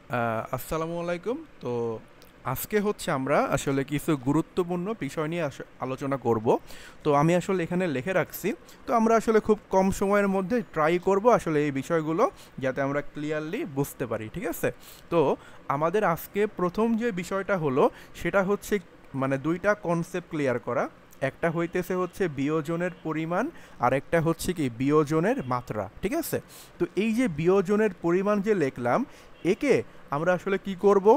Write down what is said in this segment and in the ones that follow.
আসসালামু আলাইকুম। তো আজকে হচ্ছে আমরা আসলে কিছু গুরুত্বপূর্ণ বিষয় নিয়ে আলোচনা করব। তো আমি আসলে এখানে লিখে রাখছি। তো আমরা আসলে খুব কম সময়ের মধ্যে ট্রাই করব আসলে এই বিষয়গুলো যাতে আমরা ক্লিয়ারলি বুঝতে পারি, ঠিক আছে? তো আমাদের আজকে প্রথম যে বিষয়টা হলো সেটা হচ্ছে মানে দুইটা কনসেপ্ট ক্লিয়ার করা। একটা হইতেছে হচ্ছে বিয়োজনের পরিমাণ, আর একটা হচ্ছে কি বিয়োজনের মাত্রা, ঠিক আছে? তো এই যে বিয়োজনের পরিমাণ যে লিখলাম, একে আমরা আসলে কি করব,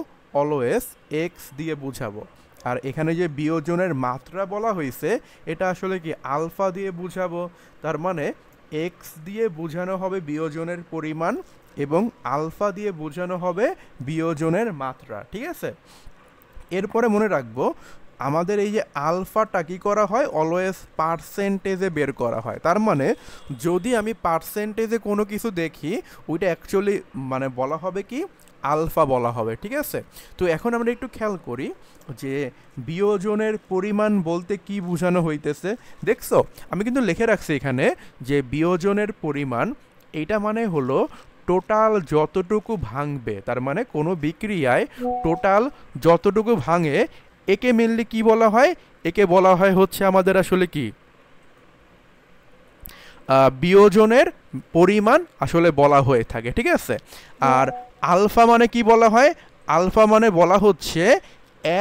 অলওয়েজ এক্স দিয়ে বুঝাবো। আর এখানে যে বিয়োজনের মাত্রা বলা হয়েছে এটা আসলে কি আলফা দিয়ে বুঝাবো। তার মানে এক্স দিয়ে বোঝানো হবে বিয়োজনের পরিমাণ এবং আলফা দিয়ে বোঝানো হবে বিয়োজনের মাত্রা, ঠিক আছে? এরপরে মনে রাখবো আমাদের এই যে আলফাটা কি করা হয়, অলওয়েজ পার্সেন্টেজে বের করা হয়। তার মানে যদি আমি পার্সেন্টেজে কোনো কিছু দেখি ওইটা অ্যাকচুয়ালি মানে বলা হবে কি আলফা বলা হবে, ঠিক আছে? তো এখন আমরা একটু খেয়াল করি যে বিয়োজনের পরিমাণ বলতে কি বোঝানো হইতেছে। দেখছো, আমি কিন্তু লিখে রাখছি এখানে যে বিয়োজনের পরিমাণ এইটা মানে হলো টোটাল যতটুকু ভাঙবে। তার মানে কোনো বিক্রিয়ায় টোটাল যতটুকু ভাঙে একে মেনলি কি বলা হয়, একে বলা হয় হচ্ছে আমাদের আসলে কি বিয়োজনের পরিমাণ আসলে বলা হয়ে থাকে, ঠিক আছে? আর আলফা মানে কি বলা হয়, আলফা মানে বলা হচ্ছে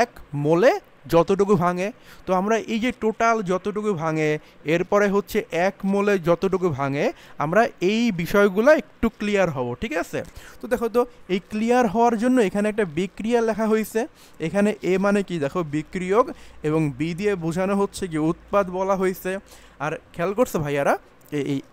এক মোলে যতটুকু ভাঙে। তো আমরা এই যে টোটাল যতটুকু ভাঙে, এরপরে হচ্ছে এক মোলে যতটুকু ভাঙে, আমরা এই বিষয়গুলো একটু ক্লিয়ার হব, ঠিক আছে? তো দেখো তো এই ক্লিয়ার হওয়ার জন্য এখানে একটা বিক্রিয়া লেখা হয়েছে। এখানে এ মানে কি দেখো বিক্রিয়ক, এবং বি দিয়ে বোঝানো হচ্ছে কি উৎপাদ বলা হয়েছে। আর খেয়াল করছো ভাইয়ারা,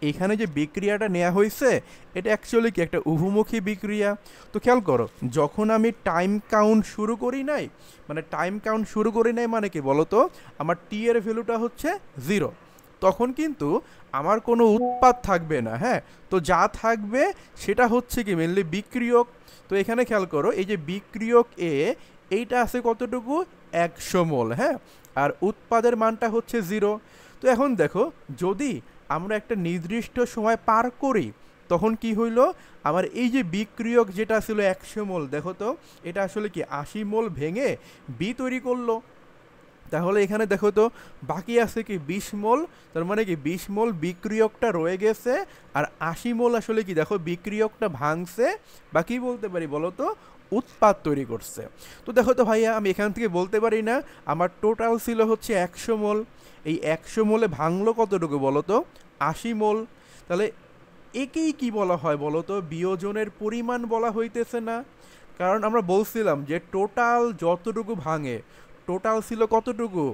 এইখানে যে বিক্রিয়াটা নেওয়া হয়েছে এটা অ্যাকচুয়ালি কি একটা উভমুখী বিক্রিয়া। তো খেয়াল করো, যখন আমি টাইম কাউন্ট শুরু করি নাই, মানে টাইম কাউন্ট শুরু করি নাই মানে কি বলো তো, আমার টি এর ভ্যালুটা হচ্ছে 0, তখন কিন্তু আমার কোনো উৎপাদ থাকবে না, হ্যাঁ? তো যা থাকবে সেটা হচ্ছে কি মেনলি বিক্রিয়ক। তো এখানে খেয়াল করো এই যে বিক্রিয়ক এ, এইটা আছে কতটুকু, 100 মোল, হ্যাঁ? আর উৎপাদের মানটা হচ্ছে 0। তো এখন দেখো, যদি আমরা একটা নির্দিষ্ট সময় পার করি তখন কি হইল, আমার এই যে বিক্রিয়ক যেটা ছিল 100 মোল, দেখো তো এটা আসলে কি 80 মোল ভেঙে বি তৈরি করলো। তাহলে এখানে দেখো তো বাকি আছে কি 20 মোল। তার মানে কি 20 মোল বিক্রিয়কটা রয়ে গেছে, আর 80 মোল আসলে কি দেখো বিক্রিয়কটা ভাঙছে, বা কি বলতে পারি বলো তো, উৎপাদ তৈরি করছে। তো দেখো তো ভাইয়া, আমি এখান থেকে বলতে পারি না আমার টোটাল ছিল হচ্ছে 100 মোল, এই 100 মোলে ভাঙলো কতটুকু বলো তো, 80 মোল। তাহলে একেই কি বলা হয় বলো তো, বিয়োজনের পরিমাণ বলা হইতেছে না? কারণ আমরা বলছিলাম যে টোটাল যতটুকু ভাঙে, টোটাল ছিল কতটুকু,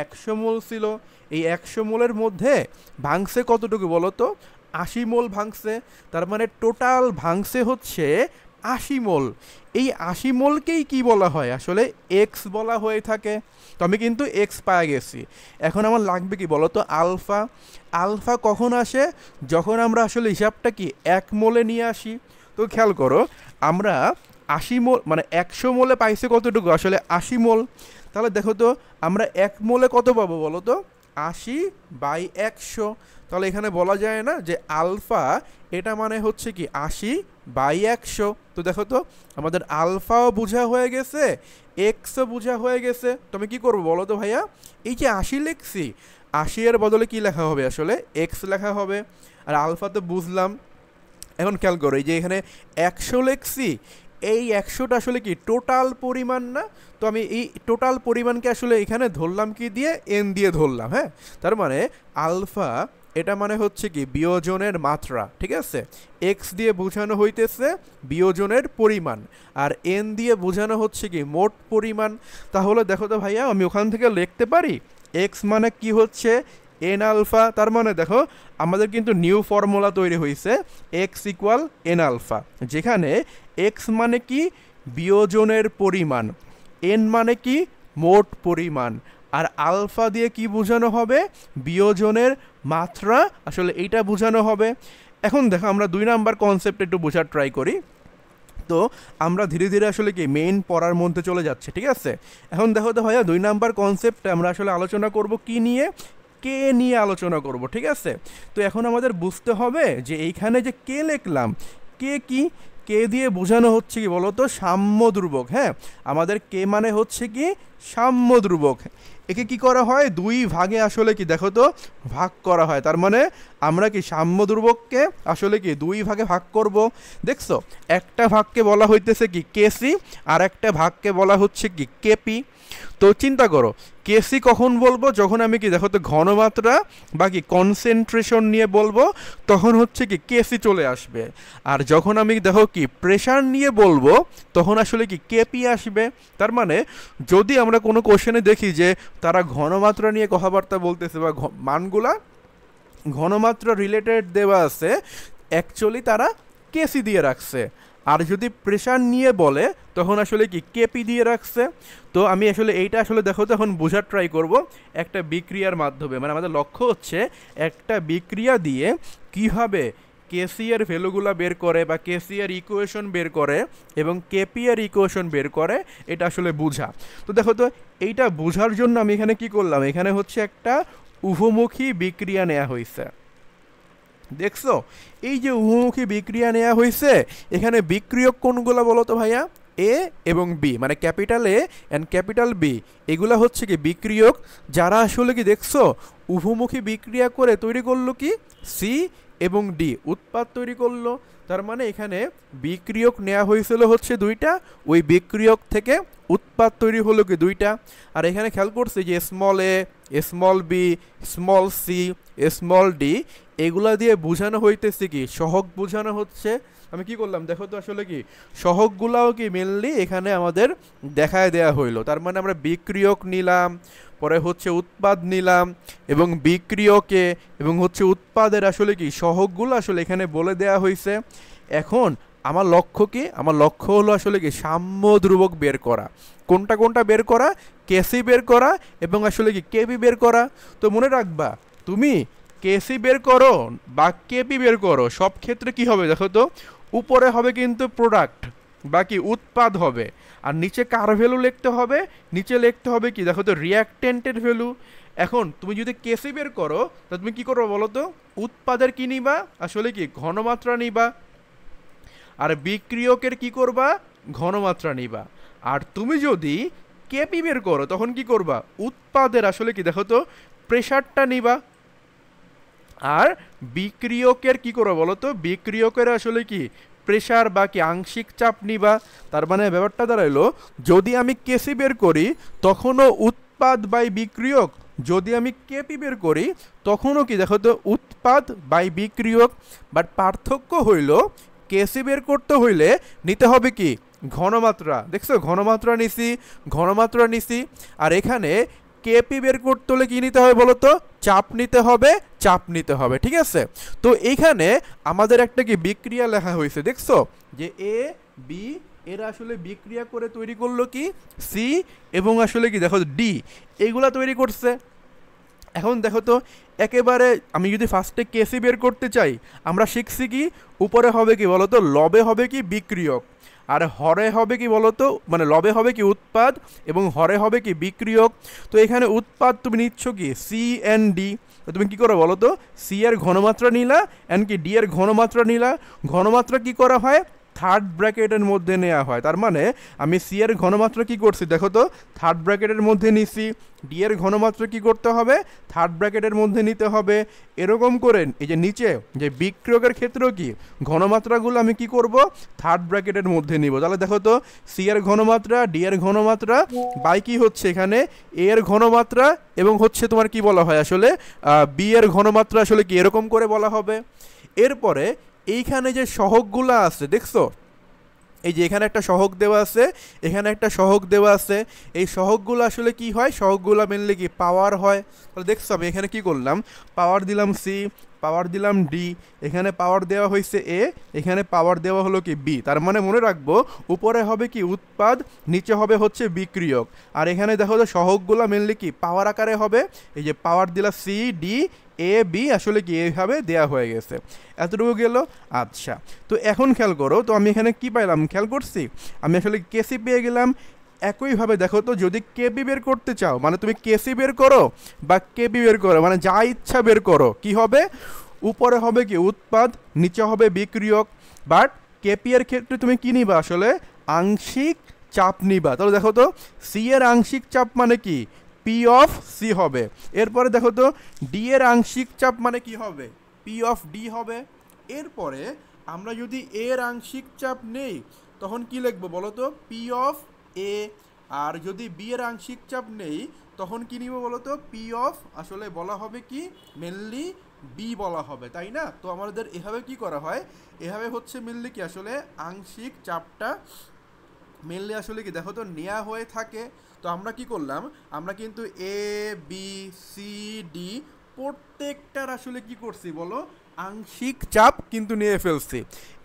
100 মোল ছিল। এই 100 মোলের মধ্যে ভাঙছে কতটুকু বলো তো, 80 মোল ভাঙছে। তার মানে টোটাল ভাঙছে হচ্ছে 80 মোল। এই 80 মোলকেই কি বলা হয় আসলে, এক্স বলা হয়ে থাকে। তো আমি কিন্তু এক্স পায়ে গেছি। এখন আমার লাগবে কি বলো তো, আলফা। আলফা কখন আসে, যখন আমরা আসলে হিসাবটা কি 1 মোলে নিয়ে আসি। তো খেয়াল করো, আমরা 80 মোল মানে 100 মোলে পাইছে কতটুকু আসলে, 80 মোল। তাহলে দেখো তো আমরা 1 মোলে কত পাবো বলো তো, 80/100। তাহলে এখানে বলা যায় না যে আলফা এটা মানে হচ্ছে কি 80/100। তো দেখো তো আমাদের আলফাও বোঝা হয়ে গেছে, এক্সও বোঝা হয়ে গেছে। তো আমি কী করবো বলো তো ভাইয়া, এই যে 80 লিখছি, 80 এর বদলে কি লেখা হবে আসলে, এক্স লেখা হবে। আর আলফা তো বুঝলাম। এখন খেয়াল করো, এই যে এখানে 100 লিখছি, এই 100টা আসলে কি টোটাল পরিমাণ না? তো আমি এই টোটাল পরিমাণকে আসলে এখানে ধরলাম কি দিয়ে, এন দিয়ে ধরলাম, হ্যাঁ? তার মানে আলফা এটা মানে হচ্ছে কি বিয়োজনের মাত্রা, ঠিক আছে? এক্স দিয়ে বোঝানো হইতেছে বিয়োজনের পরিমাণ, আর এন দিয়ে বোঝানো হচ্ছে কি মোট পরিমাণ। তাহলে দেখো তো ভাইয়া, আমি ওখান থেকে লিখতে পারি এক্স মানে কি হচ্ছে এন আলফা। তার মানে দেখো আমাদের কিন্তু নিউ ফর্মুলা তৈরি হয়েছে, এক্স ইকুয়াল এন আলফা, যেখানে এক্স মানে কি বিয়োজনের পরিমাণ, এন মানে কি মোট পরিমাণ, আর আলফা দিয়ে কি বোঝানো হবে, বিয়োজনের মাত্রা, আসলে এইটা বোঝানো হবে। এখন দেখো আমরা 2 নাম্বার কনসেপ্ট একটু বোঝার ট্রাই করি। তো আমরা ধীরে ধীরে আসলে কি মেইন পড়ার মধ্যে চলে যাচ্ছে, ঠিক আছে? এখন দেখো তো ভাইয়া, 2 নাম্বার কনসেপ্টে আমরা আসলে আলোচনা করব কি নিয়ে, কে নিয়ে আলোচনা করব, ঠিক আছে? তো এখন আমাদের বুঝতে হবে যে এইখানে যে কে লিখলাম, কে কি, কে দিয়ে বোঝানো হচ্ছে কি বলতো, সাম্য ধ্রুবক। হ্যাঁ, আমাদের কে মানে হচ্ছে কি সাম্য ধ্রুবক। একে কি করা হয়, দুই ভাগে আসলে কি দেখো তো ভাগ করা হয়। তার মানে আমরা কি সাম্য ধ্রুবককে আসলে কি দুই ভাগে ভাগ করব। দেখছো, একটা ভাগকে বলা হইতেছে কি কেসি, আর একটা ভাগকে বলা হচ্ছে কি কেপি। তো চিন্তা করো, কেসি কখন বলবো, যখন আমি কি দেখো তো ঘনমাত্রা বা কি কনসেন্ট্রেশন নিয়ে বলবো, তখন হচ্ছে কি কেসি চলে আসবে। আর যখন আমি দেখো কি প্রেশার নিয়ে বলবো, তখন আসলে কি কেপি আসবে। তার মানে যদি আমরা কোনো কোশ্চেনে দেখি যে তারা ঘনমাত্রা নিয়ে কথাবার্তা বলতেছে বা মানগুলা ঘনমাত্রা রিলেটেড দেওয়া আছে, অ্যাকচুয়ালি তারা কেসি দিয়ে রাখছে। আর যদি প্রেশার নিয়ে বলে, তখন আসলে কি কেপি দিয়ে রাখছে। তো আমি আসলে এইটা আসলে দেখো তো এখন বোঝার ট্রাই করব একটা বিক্রিয়ার মাধ্যমে। মানে আমাদের লক্ষ্য হচ্ছে একটা বিক্রিয়া দিয়ে কিভাবে কেসি এর ভ্যালুগুলো বের করে বা কেসি এর ইকুয়েশন বের করে এবং কেপি এর ইকুয়েশন বের করে, এটা আসলে বোঝা। তো দেখো তো এইটা বোঝার জন্য আমি এখানে কি করলাম, এখানে হচ্ছে একটা উভমুখী বিক্রিয়া নেওয়া হয়েছে। দেখছো, এই যে উভমুখী বিক্রিয়া নেওয়া হয়েছে, এখানে বিক্রিয়ক কোনগুলো বলো তো ভাইয়া, এ এবং বি, মানে capital A and capital B, এগুলা হচ্ছে কি বিক্রিয়ক, যারা আসলে কি দেখছো উভমুখী বিক্রিয়া করে তৈরি করলো কি সি এবং ডি, উৎপাদ তৈরি করলো। তার মানে এখানে বিক্রিয়ক নেওয়া হয়েছিল হচ্ছে দুইটা, ওই বিক্রিয়ক থেকে উৎপাদ তৈরি হলো কি দুইটা। আর এখানে খেয়াল করছি যে small A, small B, small C, small D, এগুলা দিয়ে বোঝানো হইতেছে কি সহগ বোঝানো হচ্ছে। আমি কি করলাম দেখো তো, আসলে কি সহগগুলাও কি মেনলি এখানে আমাদের দেখায় দেয়া হইলো। তার মানে আমরা বিক্রিয়ক নিলাম, পরে হচ্ছে উৎপাদ নিলাম, এবং বিক্রিয়কে এবং হচ্ছে উৎপাদের আসলে কি সহগগুলো আসলে এখানে বলে দেয়া হয়েছে। এখন আমার লক্ষ্য কি, আমার লক্ষ্য হলো আসলে কি সাম্য ধ্রুবক বের করা। কোনটা কোনটা বের করা, কেসি বের করা এবং আসলে কি কেপি বের করা। তো মনে রাখবা, তুমি কেসি বের করো বা কেপি বের করো, সব ক্ষেত্রে কি হবে দেখো তো, উপরে হবে কিন্তু প্রোডাক্ট বা কি উৎপাদ হবে, আর নিচে কার ভ্যালু লিখতে হবে, নিচে লিখতে হবে কি দেখো তো রিয়াক্টেন্টের ভ্যালু। এখন তুমি যদি কেসি বের করো, তা তুমি কি করবে বলো তো, উৎপাদের কি নিবা, আসলে কি ঘনমাত্রা নিবা, আর বিক্রিয়কের কি করবা, ঘনমাত্রা নিবা। আর তুমি যদি কেপি বের করো, তখন কি করবা, উৎপাদের আসলে কি দেখো তো প্রেশারটা নিবা। আর বিক্রিয়কের কি করো বলো তো, বিক্রিয়কের আসলে কি প্রেশার বা কি আংশিক চাপ নিবা। তার মানে ব্যাপারটা দাঁড়াইলো, যদি আমি কেসি বের করি তখনও উৎপাদ বাই বিক্রিয়ক, যদি আমি কেপি বের করি তখনও কি দেখো তো উৎপাদ বাই বিক্রিয়ক। বাট পার্থক্য হইল, কেসি বের করতে হইলে নিতে হবে কি ঘনমাত্রা। দেখছো, ঘনমাত্রা নিছি, ঘনমাত্রা নিছি। আর এখানে কেপি বের করতে হলে কি নিতে হবে বলো তো, চাপ নিতে হবে, চাপ নিতে হবে। ঠিক আছে, তো এইখানে আমাদের একটা কি বিক্রিয়া লেখা হয়েছে, দেখছো যে এ বি এরা আসলে বিক্রিয়া করে তৈরি করলো কি সি এবং আসলে কি দেখো ডি, এইগুলা তৈরি করছে। এখন দেখো তো, একেবারে আমি যদি ফার্স্টে কেসি বের করতে চাই, আমরা শিখছি কি উপরে হবে কি বলতো, লবে হবে কি বিক্রিয়ক, আর হরে হবে কি বলতো, মানে লবে হবে কি উৎপাদ এবং হরে হবে কি বিক্রিয়ক। তো এখানে উৎপাদ তুমি নিচ্ছ কি সি এন ডি, তো তুমি কি করো বলো তো, সি এর ঘনমাত্রা নিলা এন্ড কি ডি এর ঘনমাত্রা নিলা। ঘনমাত্রা কি করা হয়, থার্ড ব্র্যাকেটের মধ্যে নেওয়া হয়। তার মানে আমি সি এর ঘনমাত্রা কি করছি দেখো তো, থার্ড ব্র্যাকেটের মধ্যে নিছি। ডি এর ঘনমাত্রা কি করতে হবে, থার্ড ব্র্যাকেটের মধ্যে নিতে হবে। এরকম করে এই যে নিচে যে বিক্রিয়কের ক্ষেত্রেও কি ঘনমাত্রাগুলো আমি কি করব, থার্ড ব্র্যাকেটের মধ্যে নিব। তাহলে দেখো তো, সি এর ঘনমাত্রা, ডি এর ঘনমাত্রা বাই কি হচ্ছে এখানে এ এর ঘনমাত্রা, এবং হচ্ছে তোমার কি বলা হয় আসলে বি এর ঘনমাত্রা, আসলে কি এরকম করে বলা হবে। এরপরে এইখানে যে সহগগুলো আছে দেখছো, এই যে এখানে একটা সহগ দেওয়া আছে, এখানে একটা সহগ দেওয়া আছে। এই সহগগুলো আসলে কি হয়, সহগগুলো মেনলি কি পাওয়ার হয়। তাহলে দেখছো আমি এখানে কি করলাম, পাওয়ার দিলাম সি, পাওয়ার দিলাম ডি, এখানে পাওয়ার দেওয়া হয়েছে এ, এখানে পাওয়ার দেওয়া হলো কি বি। তার মানে মনে রাখবো, উপরে হবে কি উৎপাদ, নিচে হবে হচ্ছে বিক্রিয়ক। আর এখানে দেখো যে সহগগুলো মেনলি কি পাওয়ার আকারে হবে। এই যে পাওয়ার দিলা সি ডি এ বি, আসলে কি এইভাবে দেয়া হয়ে গেছে। এতটুকু গেল। আচ্ছা, তো এখন খেয়াল করো তো, আমি এখানে কি পাইলাম খেয়াল করছি, আমি আসলে কেসি পেয়ে গেলাম। একইভাবে দেখো তো, যদি কেপি বের করতে চাও, মানে তুমি কেসি বের করো বা কেপি বের করো, মানে যা ইচ্ছা বের করো, কি হবে, উপরে হবে কি উৎপাদ, নিচে হবে বিক্রিয়ক। বাট কেপি এর ক্ষেত্রে তুমি কি নিবা আসলে আংশিক চাপ নিবা। তাহলে দেখো তো সি এর আংশিক চাপ মানে কি পি অফ সি হবে। এরপরে দেখো তো ডি এর আংশিক চাপ মানে কি হবে পি অফ ডি হবে। এরপরে আমরা যদি এর আংশিক চাপ নেই তখন কি লিখবো বলো তো পি অফ এ। আর যদি বি এর আংশিক চাপ নেই তখন কি নিব বলো তো পি অফ আসলে বলা হবে কি মেনলি বি বলা হবে, তাই না? তো আমাদের এভাবে কি করা হয়, এভাবে হচ্ছে মেনলি কি আসলে আংশিক চাপটা মেনলি আসলে কি দেখো তো নেওয়া হয়ে থাকে। তো আমরা কি করলাম, আমরা কিন্তু এ বি সি ডি প্রত্যেকটার আসলে কি করছি বলো আংশিক চাপ কিন্তু নিয়ে ফেলছি।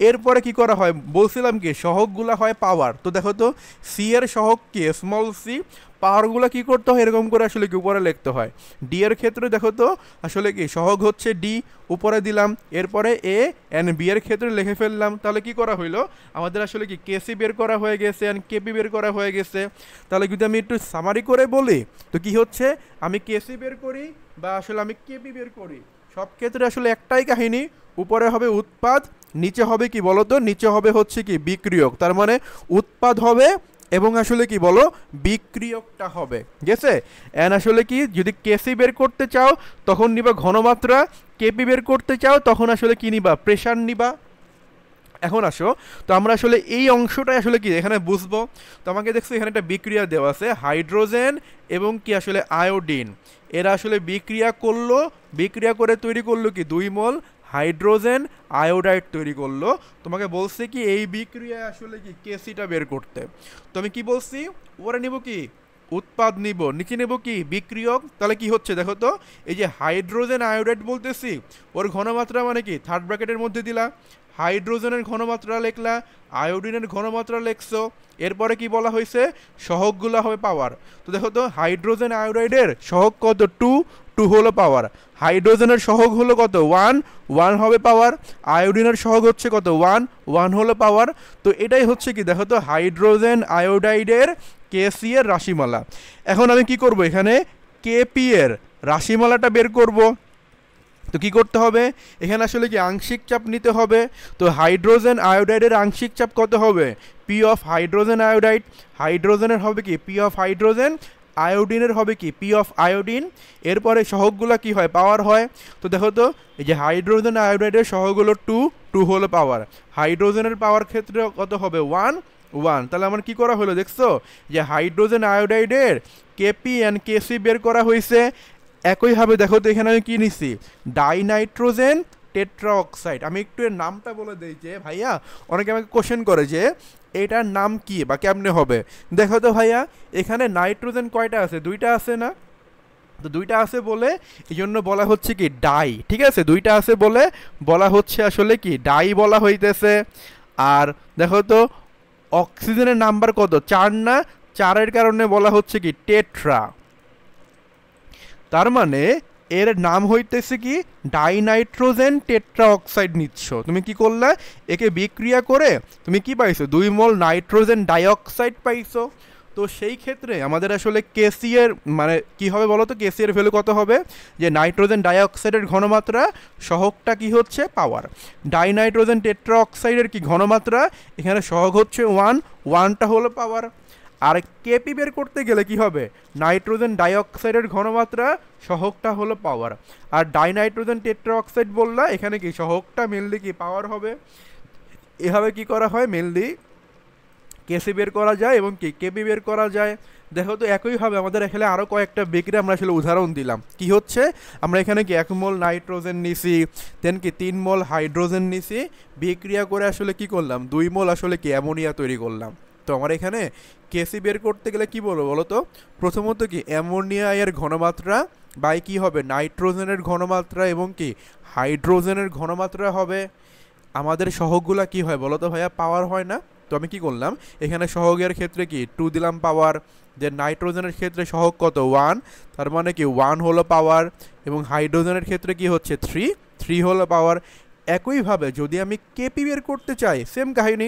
এরপরে কি করা হয় বলছিলাম কি সহগগুলা হয় পাওয়ার। তো দেখো তো সি এর সহগ কি স্মল সি, পাওয়ারগুলো কি করতে হয় এরকম করে আসলে কি উপরে লিখতে হয়। ডি এর ক্ষেত্রে দেখো তো আসলে কি সহগ হচ্ছে ডি, উপরে দিলাম। এরপরে এ এন্ড বি এর ক্ষেত্রে লিখে ফেললাম। তাহলে কি করা হইলো আমাদের আসলে কি কেসি বের করা হয়ে গেছে এন্ড কেপি বের করা হয়ে গেছে। তাহলে যদি আমি একটু সামারি করে বলি তো কি হচ্ছে, আমি কেসি বের করি বা আসলে আমি কেপি বের করি, সব ক্ষেত্রে আসলে একটাই কাহিনী, উপরে হবে উৎপাদ, নিচে হবে কি বলো তো নিচে হবে হচ্ছে কি বিক্রিয়ক। তার মানে উৎপাদ হবে এবং আসলে কি বলো বিক্রিয়কটা হবে, গেছে? এন্ড আসলে কি যদি কেসি বের করতে চাও তখন নিবা ঘনমাত্রা, কেপি বের করতে চাও তখন আসলে কি নিবা প্রেসার নিবা। এখন আসো, তো আমরা আসলে এই অংশটাই আসলে কি এখানে বুঝবো। তো আমাকে দেখছো এখানে একটা বিক্রিয়া দেওয়া আছে হাইড্রোজেন এবং কি আসলে আয়োডিন, এরা আসলে বিক্রিয়া করলো, বিক্রিয়া করে তৈরি করলো কি 2 মোল হাইড্রোজেন আয়োডাইড তৈরি করলো। তোমাকে বলছে কি এই বিক্রিয়ায় আসলে কি কেসিটা বের করতে। তো আমি কি বলছি ওরা নিব কি উৎপাদ নিব, নিচে নেব কি বিক্রিয়ক। তাহলে কি হচ্ছে দেখো তো এই যে হাইড্রোজেন আয়োডাইড বলতেছি ওর ঘনমাত্রা মানে কি থার্ড ব্র্যাকেটের মধ্যে দিলা, হাইড্রোজেনের ঘনমাত্রা লেখলা, আয়োডিনের ঘনমাত্রা লেখছো। এরপরে কি বলা হয়েছে সহগগুলো হবে পাওয়ার। তো দেখো তো হাইড্রোজেন আয়োডাইডের সহগ কত 2, 2 হলো পাওয়ার। হাইড্রোজেনের সহগ হলো কত 1, 1 হবে পাওয়ার। আয়োডিনের সহগ হচ্ছে কত 1, 1 হলো পাওয়ার। তো এটাই হচ্ছে কি দেখো তো হাইড্রোজেন আয়োডাইডের কেসি এর রাশিমালা। এখন আমি কি করব এখানে কেপি এর রাশিমালাটা বের করব। তো কি করতে হবে এখানে আসলে কি আংশিক চাপ নিতে হবে। তো হাইড্রোজেন আয়োডাইডের আংশিক চাপ কত হবে পি অফ হাইড্রোজেন আয়োডাইড, হাইড্রোজেনের হবে কি পি অফ হাইড্রোজেন, আয়োডিনের হবে কি পি অফ আয়োডিন। এরপরে সহগগুলো কি হয় পাওয়ার হয়। তো দেখো তো এই যে হাইড্রোজেন আয়োডাইডের সহগ হলো 2, 2 হলো পাওয়ার। হাইড্রোজেনের পাওয়ার ক্ষেত্রে কত হবে 1, 1। তাহলে আমার কি করা হলো দেখছো যে হাইড্রোজেন আয়োডাইডের কেপি এন্ড কেসি বের করা হয়েছে। একইভাবে দেখো তো এখানে আমি কি নিছি ডাইনাইট্রোজেন টেট্রা অক্সাইড। আমি একটু এর নামটা বলে দিই যে ভাইয়া অনেকে আমাকে কোশ্চেন করে যে এটার নাম কি বা কেমনে হবে। দেখো তো ভাইয়া এখানে নাইট্রোজেন কয়টা আছে, 2টা আছে না? তো 2টা আছে বলে এই জন্য বলা হচ্ছে কি ডাই, ঠিক আছে? 2টা আছে বলে বলা হচ্ছে আসলে কি ডাই বলা হইতেছে। আর দেখো তো অক্সিজেনের নাম্বার কত 4 না, 4-এর কারণে বলা হচ্ছে কি টেট্রা। তার মানে এর নাম হইতেছে কি ডাইনাইট্রোজেন টেট্রা অক্সাইড নিচ্ছ। তুমি কি করলা একে বিক্রিয়া করে তুমি কি পাইছো 2 মোল নাইট্রোজেন ডাইঅক্সাইড পাইছো। তো সেই ক্ষেত্রে আমাদের আসলে কেসি এর মানে কি হবে বলো তো কেসি এর ভ্যালু কত হবে যে নাইট্রোজেন ডাইঅক্সাইডের ঘনমাত্রা সহগটা কি হচ্ছে পাওয়ার, ডাইনাইট্রোজেন টেট্রা অক্সাইডের কি ঘনমাত্রা এখানে সহগ হচ্ছে 1, 1টা হলো পাওয়ার। আর কেপি বের করতে গেলে কি হবে নাইট্রোজেন ডাইঅক্সাইডের ঘনমাত্রা সহগটা হলো পাওয়ার। আর ডাইনাইট্রোজেন টেট্রা অক্সাইড বললা এখানে কি সহগটা মেনলি কি পাওয়ার হবে। এভাবে কি করা হয় মেনলি কেসি বের করা যায় এবং কি কেপি বের করা যায়। দেখো তো একইভাবে আমাদের এখানে আরও কয়েকটা বিক্রিয়া আমরা আসলে উদাহরণ দিলাম। কি হচ্ছে আমরা এখানে কি 1 মোল নাইট্রোজেন নিছি, দেন কি 3 মোল হাইড্রোজেন নিছি, বিক্রিয়া করে আসলে কি করলাম 2 মোল আসলে কি অ্যামোনিয়া তৈরি করলাম। তো আমার এখানে কেসি বের করতে গেলে কি বলবো বলো তো প্রথমত কি অ্যামোনিয়া এর ঘনমাত্রা বাই কি হবে নাইট্রোজেনের ঘনমাত্রা এবং কি হাইড্রোজেনের ঘনমাত্রা হবে। আমাদের সহগগুলা কি হয় বলো তো ভাইয়া পাওয়ার হয় না। তো আমি কি করলাম এখানে সহগের ক্ষেত্রে কি 2 দিলাম পাওয়ার, দেন নাইট্রোজেনের ক্ষেত্রে সহগ কত 1, তার মানে কি 1 হলো পাওয়ার, এবং হাইড্রোজেনের ক্ষেত্রে কি হচ্ছে 3, 3 হলো পাওয়ার। একইভাবে যদি আমি কেপি বের করতে চাই সেম কাহিনী,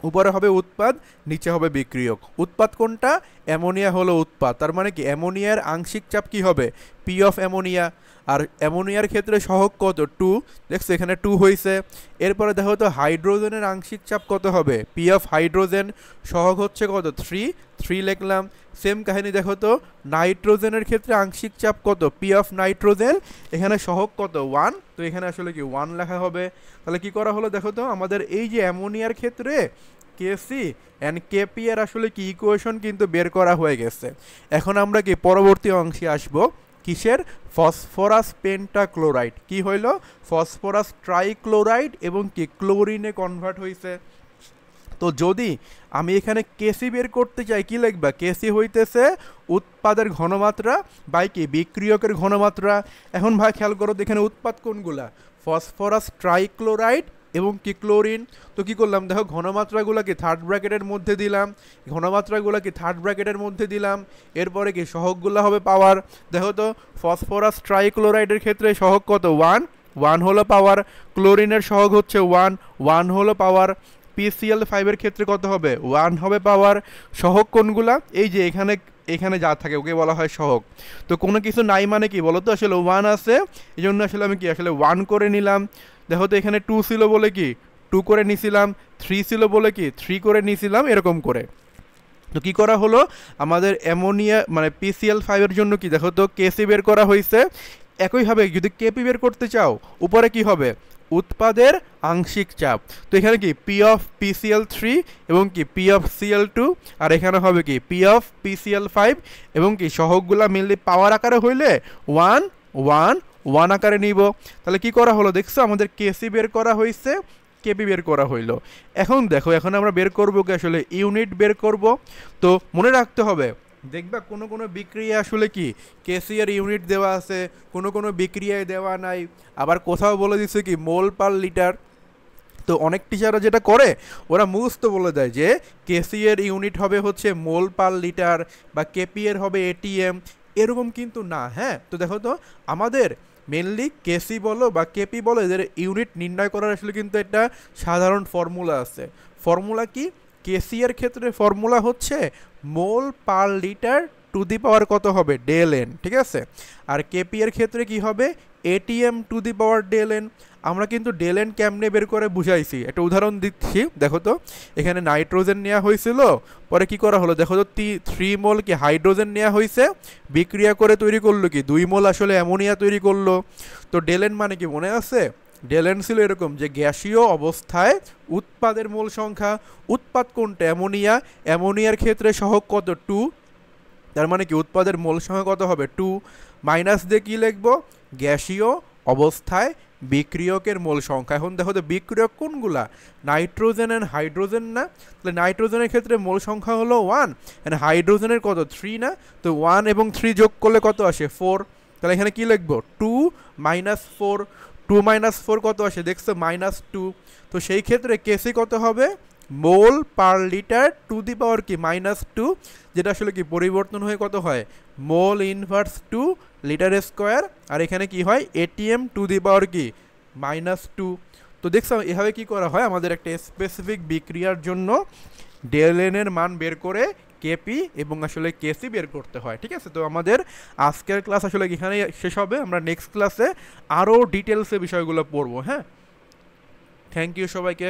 উপরে হবে উৎপাদ, নিচে হবে বিক্রিয়ক। উৎপাদ কোনটা? অ্যামোনিয়া হলো উৎপাদ, তার মানে কি অ্যামোনিয়ার আংশিক চাপ কি হবে? P of ammonia. আর অ্যামোনিয়ার ক্ষেত্রে সহগ কত? 2। দেখছো এখানে 2 হয়েছে। এরপরে দেখো তো হাইড্রোজেনের আংশিক চাপ কত হবে? পি অফ হাইড্রোজেন সহগ হচ্ছে কত? 3 লিখলাম। সেম কাহিনী দেখো তো নাইট্রোজেনের ক্ষেত্রে আংশিক চাপ কত? পি অফ নাইট্রোজেন, এখানে সহগ কত? 1। তো এখানে আসলে কি 1 লেখা হবে। তাহলে কি করা হলো দেখো তো, আমাদের এই যে অ্যামোনিয়ার ক্ষেত্রে কেসি অ্যান্ড কেপি এর আসলে কি ইকুয়েশন কিন্তু বের করা হয়ে গেছে। এখন আমরা কি পরবর্তী অংশে আসব, কিসের? Phosphorus pentachloride. কি হইল? ফসফরাস ট্রাইক্লোরাইড এবং কি ক্লোরিনে কনভার্ট হয়েছে। তো যদি আমি এখানে কেসি বের করতে চাই, কি লিখবা? কেসি হইতেছে উৎপাদের ঘনমাত্রা বাই কি বিক্রিয়কের ঘনমাত্রা। এখন ভাই খেয়াল করো এখানে উৎপাদ কোনগুলা? ফসফরাস ট্রাইক্লোরাইড এবং কি ক্লোরিন। তো কি করলাম দেখো, ঘনমাত্রাগুলো কি থার্ড ব্র্যাকেটের মধ্যে দিলাম, ঘনমাত্রাগুলো কি থার্ড ব্র্যাকেটের মধ্যে দিলাম। এরপরে কি সহগগুলো হবে পাওয়ার। দেখো তো ফসফরাস ট্রাইক্লোরাইডের ক্ষেত্রে সহগ কত? 1 হলো পাওয়ার। ক্লোরিনের সহগ হচ্ছে 1 হলো পাওয়ার। PCl5 এর ক্ষেত্রে কত হবে? 1 হবে পাওয়ার। সহগ কোনগুলা? এই যে এখানে এখানে যা থাকে ওকে বলা হয় সহগ। তো কোনো কিছু নাই মানে কি বলো তো, আসলে 1 আছে, এই জন্য আসলে আমি কি আসলে 1 করে নিলাম। দেখো তো এখানে 2 ছিল বলে কি 2 করে নিছিলাম, 3 ছিল বলে কি 3 করে নিছিলাম, এরকম করে। তো কি করা হলো, আমাদের অ্যামোনিয়া মানে PCl5 এর জন্য কি দেখো তো কেসি বের করা হয়েছে। একইভাবে যদি কেপি বের করতে চাও, উপরে কি হবে? উৎপাদের আংশিক চাপ। তো এখানে কি পি অফ PCl3 এবং কি পি অফ Cl2, আর এখানে হবে কি পি অফ PCl5 এবং কি সহগগুলা মিললে পাওয়ার আকারে হইলে 1 আকারে নিব। তাহলে কি করা হলো দেখছো, আমাদের কেসি বের করা হয়েছে, কেপি বের করা হইলো। এখন দেখো এখন আমরা বের করবো কি আসলে ইউনিট বের করব। তো মনে রাখতে হবে, দেখবা কোনো কোনো বিক্রিয়া আসলে কি কেসি এর ইউনিট দেওয়া আছে, কোনো কোনো বিক্রিয়ায় দেওয়া নাই, আবার কোথাও বলে দিচ্ছে কি মোল পার লিটার। তো অনেক টিচাররা যেটা করে, ওরা মুখস্থ বলে দেয় যে কেসি এর ইউনিট হবে হচ্ছে মোল পার লিটার বা কেপি এর হবে এটিএম, এরকম কিন্তু না। হ্যাঁ, তো দেখো তো আমাদের মেনলি কেসি বলো বা কেপি বলো, এদের ইউনিট নির্ণয় করার আসলে কিন্তু একটা সাধারণ ফর্মুলা আছে। ফর্মুলা কি? কেসি এর ক্ষেত্রে ফর্মুলা হচ্ছে মোল পার লিটার টু দি পাওয়ার কত হবে? ডেল এন, ঠিক আছে। আর কেপি এর ক্ষেত্রে কি হবে? ATM to the power del N. আমরা কিন্তু ডেল এন কেমনে বের করে বুঝাইছি, একটা উদাহরণ দিচ্ছি। দেখো তো এখানে নাইট্রোজেন নেওয়া হয়েছিল, পরে কি করা হলো দেখো তো 3 মোল কি হাইড্রোজেন নেওয়া হয়েছে, বিক্রিয়া করে তৈরি করলো কি 2 মোল আসলে অ্যামোনিয়া তৈরি করলো। তো ডেল এন মানে কি মনে আছে? ডেল এন ছিল এরকম যে গ্যাসীয় অবস্থায় উৎপাদের মোল সংখ্যা। উৎপাদ কোনটা? অ্যামোনিয়া। অ্যামোনিয়ার ক্ষেত্রে সহগ কত? 2। তার মানে কি উৎপাদের মোল সংখ্যা কত হবে? 2। মাইনাস দিয়ে কী লিখবো? গ্যাসীয় অবস্থায় বিক্রিয়কের মোল সংখ্যা। এখন দেখো তো বিক্রিয়ক কোনগুলা? নাইট্রোজেন অ্যান্ড হাইড্রোজেন না? তাহলে নাইট্রোজেনের ক্ষেত্রে মোল সংখ্যা হলো 1 অ্যান্ড হাইড্রোজেনের কত? 3 না? তো 1 এবং 3 যোগ করলে কত আসে? 4। তাহলে এখানে কি লিখবো? 2 মাইনাস 4। 2 মাইনাস 4 কত আসে দেখছো? -2। তো সেই ক্ষেত্রে কেসি কত হবে? মোল পার লিটার টু দি পাওয়ার কি -2, যেটা আসলে কি পরিবর্তন হয়ে কত হয়? Mole inverse 2 litre square. আর এখানে কি হয়? এটিএম টু দি পাওয়ার কি -2। তো দেখছো এভাবে কি করা হয়, আমাদের একটা স্পেসিফিক বিক্রিয়ার জন্য ডেল এন এর মান বের করে কেপি এবং আসলে কেসি বের করতে হয়। ঠিক আছে, তো আমাদের আজকের ক্লাস আসলে এখানে শেষ হবে। আমরা নেক্সট ক্লাসে আরও ডিটেলসে বিষয়গুলো পড়বো। হ্যাঁ, থ্যাংক ইউ সবাইকে।